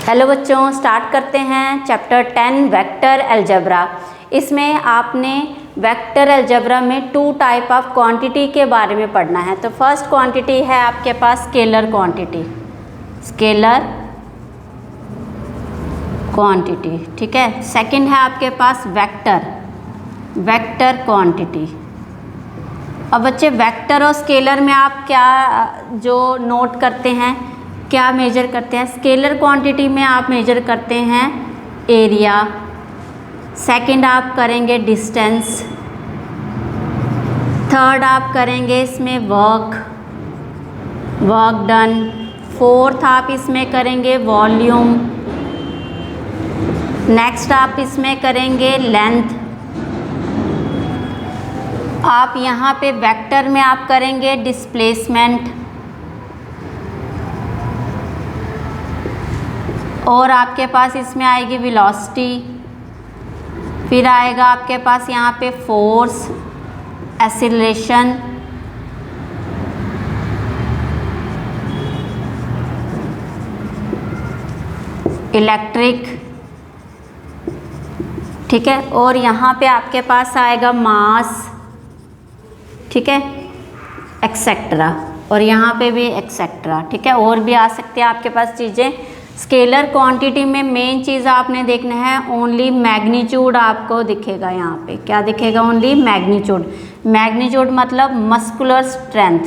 Hello बच्चों, start करते हैं चैप्टर 10 वेक्टर अलजेब्रा। इसमें आपने वेक्टर अलजेब्रा में टू टाइप ऑफ क्वांटिटी के बारे में पढ़ना है। तो फर्स्ट क्वांटिटी है आपके पास स्केलर क्वांटिटी, स्केलर क्वांटिटी, ठीक है। सेकंड है आपके पास वेक्टर, वेक्टर क्वांटिटी। अब बच्चे वेक्टर और स्केलर में आप क्या जो नोट करते हैं, क्या मेजर करते हैं? स्केलर क्वांटिटी में आप मेजर करते हैं एरिया, सेकंड आप करेंगे डिस्टेंस, थर्ड आप करेंगे इसमें वर्क डन, फोर्थ आप इसमें करेंगे वॉल्यूम, नेक्स्ट आप इसमें करेंगे लेंथ। आप यहाँ पे वेक्टर में आप करेंगे डिस्प्लेसमेंट, और आपके पास इसमें आएगी वेलोसिटी, फिर आएगा आपके पास यहाँ पे फोर्स, एक्सीलरेशन, इलेक्ट्रिक, ठीक है। और यहाँ पे आपके पास आएगा मास, ठीक है, एक्सेट्रा, और यहाँ पे भी एक्सेट्रा, ठीक है। और भी आ सकते हैं आपके पास चीज़ें। स्केलर क्वांटिटी में मेन चीज़ आपने देखना है, ओनली मैग्नीट्यूड आपको दिखेगा। यहाँ पे क्या दिखेगा? Only magnitude. मैग्नीट्यूड मतलब मस्कुलर स्ट्रेंथ,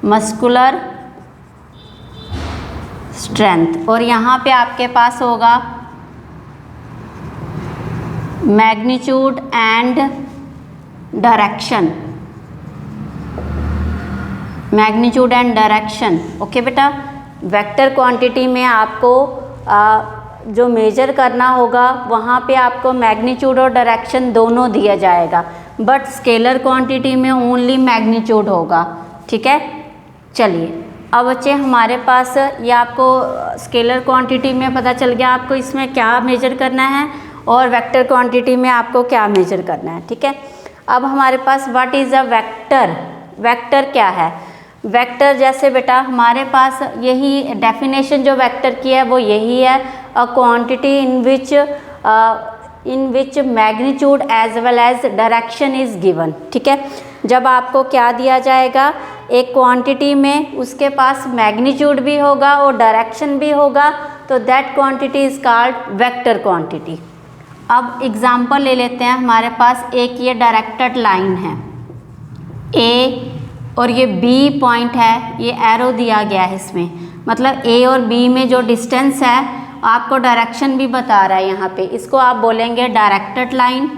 मस्कुलर स्ट्रेंथ। और यहाँ पे आपके पास होगा magnitude and direction, magnitude and direction. Okay बेटा, वेक्टर क्वांटिटी में आपको जो मेजर करना होगा वहाँ पे आपको मैग्नीट्यूड और डायरेक्शन दोनों दिया जाएगा, बट स्केलर क्वांटिटी में ओनली मैग्नीट्यूड होगा, ठीक है। चलिए अब बच्चे हमारे पास ये आपको स्केलर क्वांटिटी में पता चल गया आपको इसमें क्या मेजर करना है, और वेक्टर क्वांटिटी में आपको क्या मेजर करना है, ठीक है। अब हमारे पास what is a vector? Vector क्या है? वेक्टर जैसे बेटा हमारे पास यही डेफिनेशन जो वेक्टर की है वो यही है, a quantity in which magnitude as well as direction is given, ठीक है। जब आपको क्या दिया जाएगा, एक क्वांटिटी में उसके पास मैग्नीट्यूड भी होगा और डायरेक्शन भी होगा, तो that quantity is called vector quantity. अब एग्जांपल ले लेते हैं। हमारे पास एक ये डायरेक्टेड लाइन है ए, और ये बी पॉइंट है, ये एरो दिया गया है इसमें, मतलब ए और बी में जो डिस्टेंस है आपको डायरेक्शन भी बता रहा है यहाँ पे, इसको आप बोलेंगे डायरेक्टेड लाइन,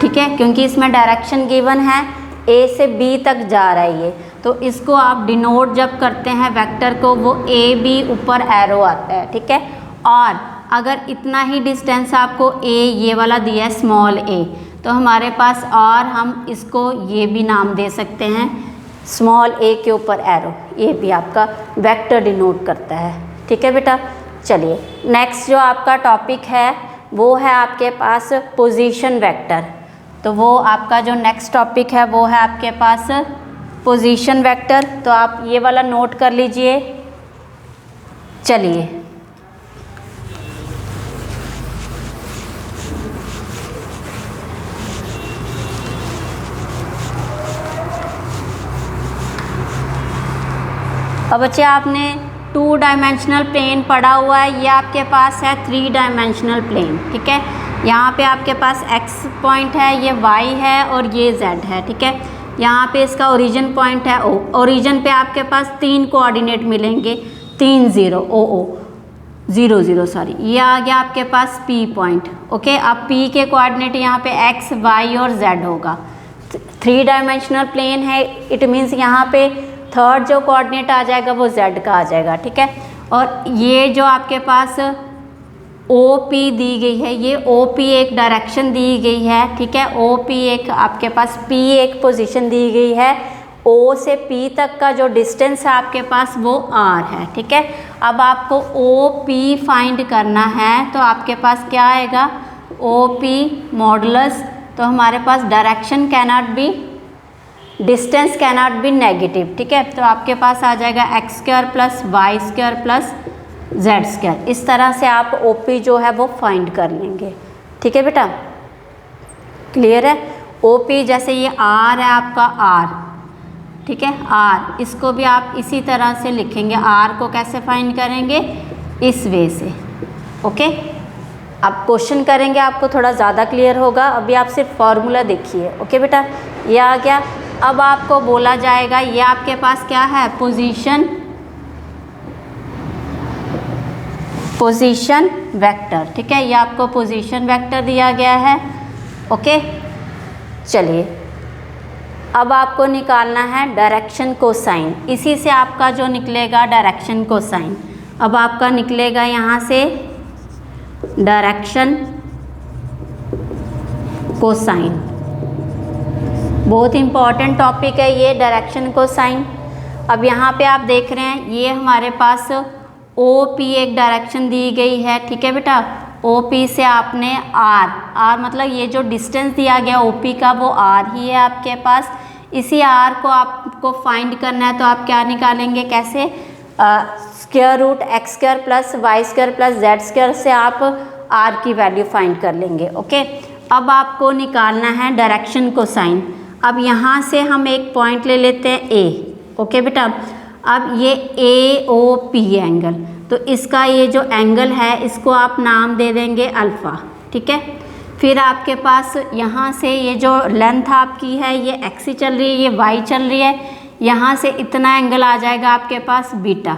ठीक है, क्योंकि इसमें डायरेक्शन गिवन है, ए से बी तक जा रहा है ये, तो इसको आप डिनोट जब करते हैं वेक्टर को, वो ए बी ऊपर एरो आता है, ठीक है। और अगर इतना ही डिस्टेंस आपको ए ये वाला दिया है स्मॉल ए, तो हमारे पास और हम इसको ये भी नाम दे सकते हैं, स्मॉल ए के ऊपर एरो, ये भी आपका वेक्टर डिनोट करता है, ठीक है बेटा। चलिए नेक्स्ट जो आपका टॉपिक है वो है आपके पास पोजीशन वेक्टर। तो वो आपका जो नेक्स्ट टॉपिक है वो है आपके पास पोजीशन वेक्टर। तो आप ये वाला नोट कर लीजिए। चलिए अब बच्चे आपने 2 डायमेंशनल प्लेन पढ़ा हुआ है, ये आपके पास है 3 डायमेंशनल प्लेन, ठीक है। यहाँ पे आपके पास x पॉइंट है, ये y है और ये z है, ठीक है। यहाँ पे इसका ओरिजिन पॉइंट है O, ओरिजिन पे आपके पास 3 कोऑर्डिनेट मिलेंगे, 3 0 O 0 0 सॉरी, ये आ गया आपके पास P पॉइंट, ओके। अब P के कोऑर्डिनेट यहाँ पे x y और z होगा। 3 डायमेंशनल प्लेन है, इट मीन्स यहाँ पे थर्ड जो कोऑर्डिनेट आ जाएगा वो z का आ जाएगा, ठीक है। और ये जो आपके पास OP दी गई है, ये OP एक डायरेक्शन दी गई है, ठीक है। OP एक आपके पास P एक पोजीशन दी गई है, O से P तक का जो डिस्टेंस है आपके पास वो R है, ठीक है। अब आपको OP फाइंड करना है, तो आपके पास क्या आएगा, OP मॉडुलस, तो हमारे पास direction cannot be distance cannot be negative, ठीक है। तो आपके पास आ जाएगा X square plus Y square plus Z square. इस तरह से आप ओपी जो है वो फाइंड कर लेंगे, ठीक है बेटा, क्लियर है। ओपी जैसे ये आर है आपका आर, ठीक है, आर, इसको भी आप इसी तरह से लिखेंगे। आर को कैसे फाइंड करेंगे, इस वे से, ओके। अब क्वेश्चन करेंगे आपको थोड़ा ज़्यादा क्लियर होगा। अभी आप सिर्फ फॉर्मूला देखिए, ओके बेटा, ये आ गया। अब आपको बोला जाएगा ये आपके पास क्या है, पोजीशन वेक्टर, ठीक है, ये आपको पोजीशन वेक्टर दिया गया है, ओके। चलिए अब आपको निकालना है डायरेक्शन कोसाइन। इसी से आपका जो निकलेगा डायरेक्शन कोसाइन। अब आपका निकलेगा यहाँ से डायरेक्शन कोसाइन। बहुत इंपॉर्टेंट टॉपिक है ये डायरेक्शन कोसाइन। अब यहाँ पे आप देख रहे हैं ये हमारे पास OP एक डायरेक्शन दी गई है, ठीक है बेटा। OP से आपने R मतलब ये जो डिस्टेंस दिया गया OP का वो R ही है आपके पास। इसी R को आपको फाइंड करना है, तो आप क्या निकालेंगे, कैसे, square root x square plus Y square plus Z square से आप R की वैल्यू फाइंड कर लेंगे, ओके। अब आपको निकालना है डायरेक्शन कोसाइन। अब यहाँ से हम एक पॉइंट ले लेते हैं A, ओके बेटा। अब ये AOP एंगल, तो इसका ये जो एंगल है इसको आप नाम दे देंगे अल्फ़ा, ठीक है। फिर आपके पास यहाँ से ये जो लेंथ आपकी है ये एक्स चल रही है, ये वाई चल रही है, यहाँ से इतना एंगल आ जाएगा आपके पास बीटा,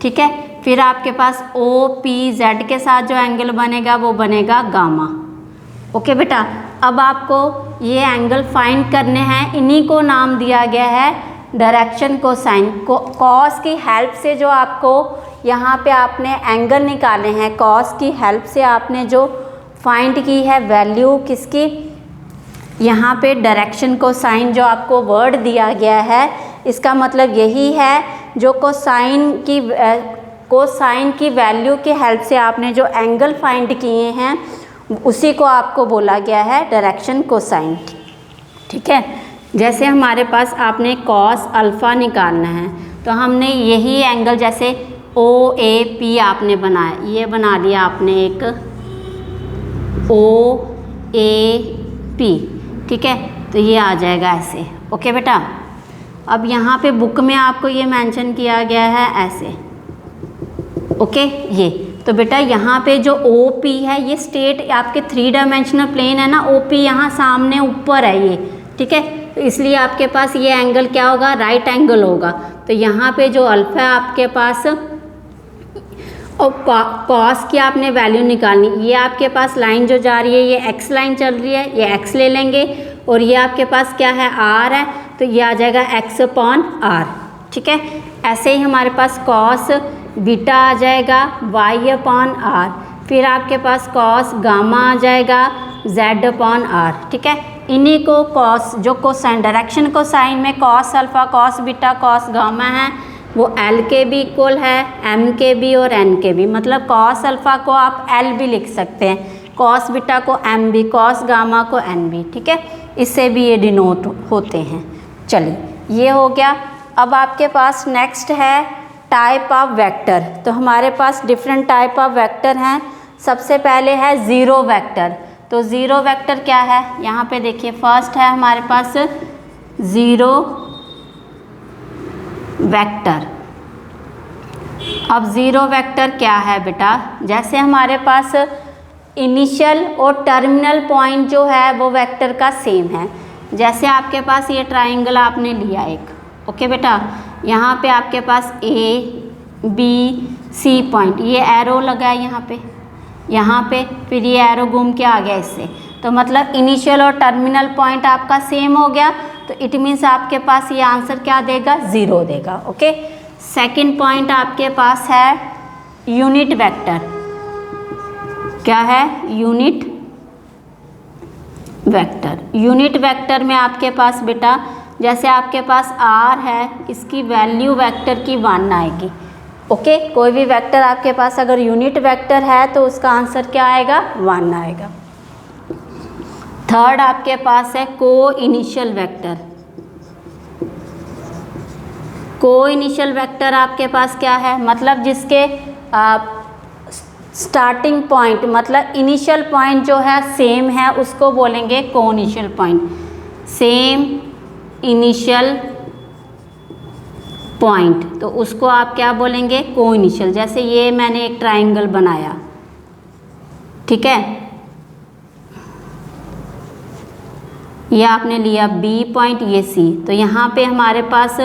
ठीक है। फिर आपके पास OPZ के साथ जो एंगल बनेगा वो बनेगा गामा, ओके बेटा। अब आपको ये एंगल फाइंड करने हैं, इन्हीं को नाम दिया गया है डायरेक्शन कोसाइन। कॉस की हेल्प से जो आपको यहाँ पे आपने एंगल निकाले हैं, कॉस की हेल्प से आपने जो फाइंड की है वैल्यू किसकी, यहाँ पे डायरेक्शन कोसाइन जो आपको वर्ड दिया गया है, इसका मतलब यही है जो कोसाइन की वैल्यू की हेल्प से आपने जो एंगल फाइंड किए हैं उसी को आपको बोला गया है डायरेक्शन कोसाइन, ठीक है। जैसे हमारे पास आपने कॉस अल्फ़ा निकालना है, तो हमने यही एंगल जैसे OAP आपने बनाया, ये बना लिया आपने एक OAP, ठीक है। तो ये आ जाएगा ऐसे, ओके बेटा। अब यहाँ पे बुक में आपको ये मेंशन किया गया है ऐसे, ओके। ये तो बेटा यहाँ पे जो OP है ये स्टेट आपके 3 डायमेंशनल प्लेन है ना, OP यहाँ सामने ऊपर है ये, ठीक है। तो इसलिए आपके पास ये एंगल क्या होगा, राइट एंगल होगा। तो यहाँ पे जो अल्फ़ा है आपके पास और कॉस की आपने वैल्यू निकालनी, ये आपके पास लाइन जो जा रही है ये एक्स लाइन चल रही है, ये एक्स ले लेंगे, और ये आपके पास क्या है, आर है, तो ये आ जाएगा x/r, ठीक है। ऐसे ही हमारे पास कॉस बीटा आ जाएगा y/r, फिर आपके पास कॉस गामा आ जाएगा z/r, ठीक है। इन्हीं को कॉस जो कोसाइन डायरेक्शन कोसाइन में cos alpha, cos beta, cos gamma है वो L के भी इक्वल है, M के भी और N के भी। मतलब कॉस अल्फ़ा को आप L भी लिख सकते हैं, कॉस बीटा को M भी, कॉस गामा को N भी, ठीक है। इससे भी ये डिनोट होते हैं। चलिए ये हो गया। अब आपके पास नेक्स्ट है टाइप ऑफ वेक्टर। तो हमारे पास डिफरेंट टाइप ऑफ वेक्टर हैं। सबसे पहले है ज़ीरो वेक्टर। तो ज़ीरो वेक्टर क्या है, यहाँ पे देखिए फर्स्ट है हमारे पास ज़ीरो वेक्टर। अब ज़ीरो वेक्टर क्या है बेटा, जैसे हमारे पास इनिशियल और टर्मिनल पॉइंट जो है वो वेक्टर का सेम है। जैसे आपके पास ये ट्राइंगल आपने लिया एक, ओके बेटा, यहाँ पे आपके पास A B C पॉइंट, ये एरो लगा है यहाँ पे, फिर ये एरो घूम के आ गया इससे, तो मतलब इनिशियल और टर्मिनल पॉइंट आपका सेम हो गया। तो इट मीन्स आपके पास ये आंसर क्या देगा, 0 देगा, ओके। सेकंड पॉइंट आपके पास है यूनिट वेक्टर। क्या है, यूनिट वेक्टर। यूनिट वेक्टर में आपके पास बेटा जैसे आपके पास R है, इसकी वैल्यू वेक्टर की 1 आएगी, ओके। कोई भी वेक्टर आपके पास अगर यूनिट वेक्टर है तो उसका आंसर क्या आएगा, 1 आएगा। थर्ड आपके पास है को इनिशियल वेक्टर। को इनिशियल वेक्टर आपके पास क्या है, मतलब जिसके स्टार्टिंग पॉइंट मतलब इनिशियल पॉइंट जो है सेम है उसको बोलेंगे को initial point. Same initial point तो उसको आप क्या बोलेंगे, को इनिशियल। जैसे ये मैंने एक ट्राइंगल बनाया, ठीक है, ये आपने लिया B पॉइंट, ये C, तो यहाँ पे हमारे पास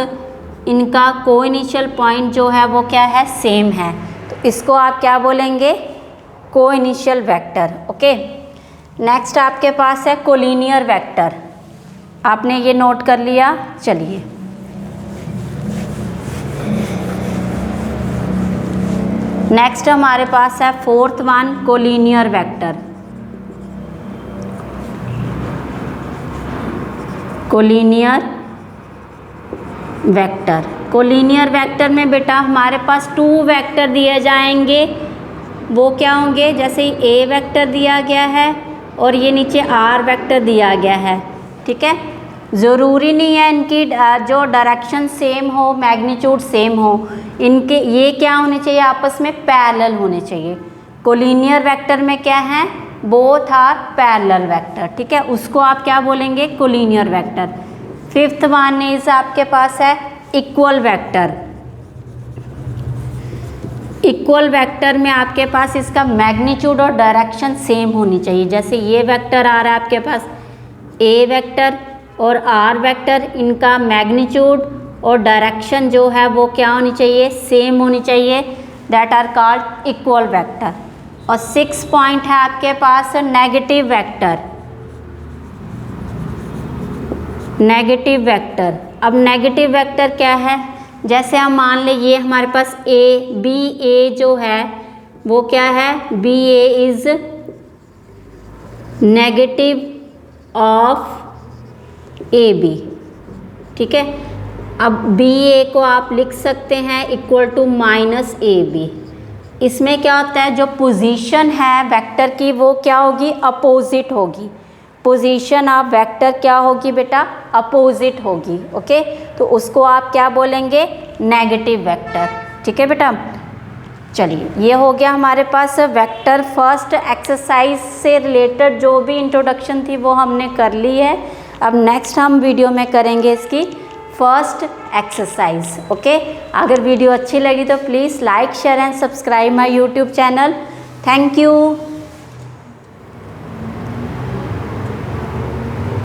इनका को इनिशियल पॉइंट जो है वो क्या है, सेम है, तो इसको आप क्या बोलेंगे, को इनिशियल वेक्टर। ओके, नेक्स्ट आपके पास है कोलिनियर वेक्टर। आपने ये नोट कर लिया। चलिए नेक्स्ट हमारे पास है fourth one, collinear vector. Collinear vector, collinear vector में बेटा हमारे पास 2 वेक्टर दिए जाएंगे, वो क्या होंगे, जैसे ए वेक्टर दिया गया है और ये नीचे आर वेक्टर दिया गया है, ठीक है। ज़रूरी नहीं है इनकी जो डायरेक्शन सेम हो, मैग्नीट्यूड सेम हो, इनके ये क्या होने चाहिए, आपस में पैरेलल होने चाहिए। कोलिनियर वेक्टर में क्या है, बोथ आर पैरेलल वेक्टर, ठीक है, उसको आप क्या बोलेंगे, collinear vector. Fifth one is आपके पास है इक्वल वेक्टर। इक्वल वेक्टर में आपके पास इसका मैग्नीट्यूड और डायरेक्शन सेम होनी चाहिए। जैसे ये वेक्टर आ रहा है आपके पास ए वेक्टर और आर वेक्टर, इनका मैग्नीट्यूड और डायरेक्शन जो है वो क्या होनी चाहिए, सेम होनी चाहिए, that are called equal vector. और 6 पॉइंट है आपके पास नेगेटिव वेक्टर। नेगेटिव वेक्टर, अब नेगेटिव वेक्टर क्या है, जैसे हम मान लें ये हमारे पास ए बी, ए जो है वो क्या है, B A is negative of A B, ठीक है। अब बी ए को आप लिख सकते हैं equal to minus A B. इसमें क्या होता है, जो पोजीशन है वेक्टर की वो क्या होगी, अपोजिट होगी। पोजीशन ऑफ वेक्टर क्या होगी बेटा, अपोजिट होगी। ओके, तो उसको आप क्या बोलेंगे, नेगेटिव वेक्टर, ठीक है बेटा। चलिए ये हो गया हमारे पास वेक्टर। फर्स्ट एक्सरसाइज से रिलेटेड जो भी इंट्रोडक्शन थी वो हमने कर ली है। अब नेक्स्ट हम वीडियो में करेंगे इसकी फर्स्ट एक्सरसाइज। ओके, अगर वीडियो अच्छी लगी तो please like share and subscribe my YouTube channel. Thank you.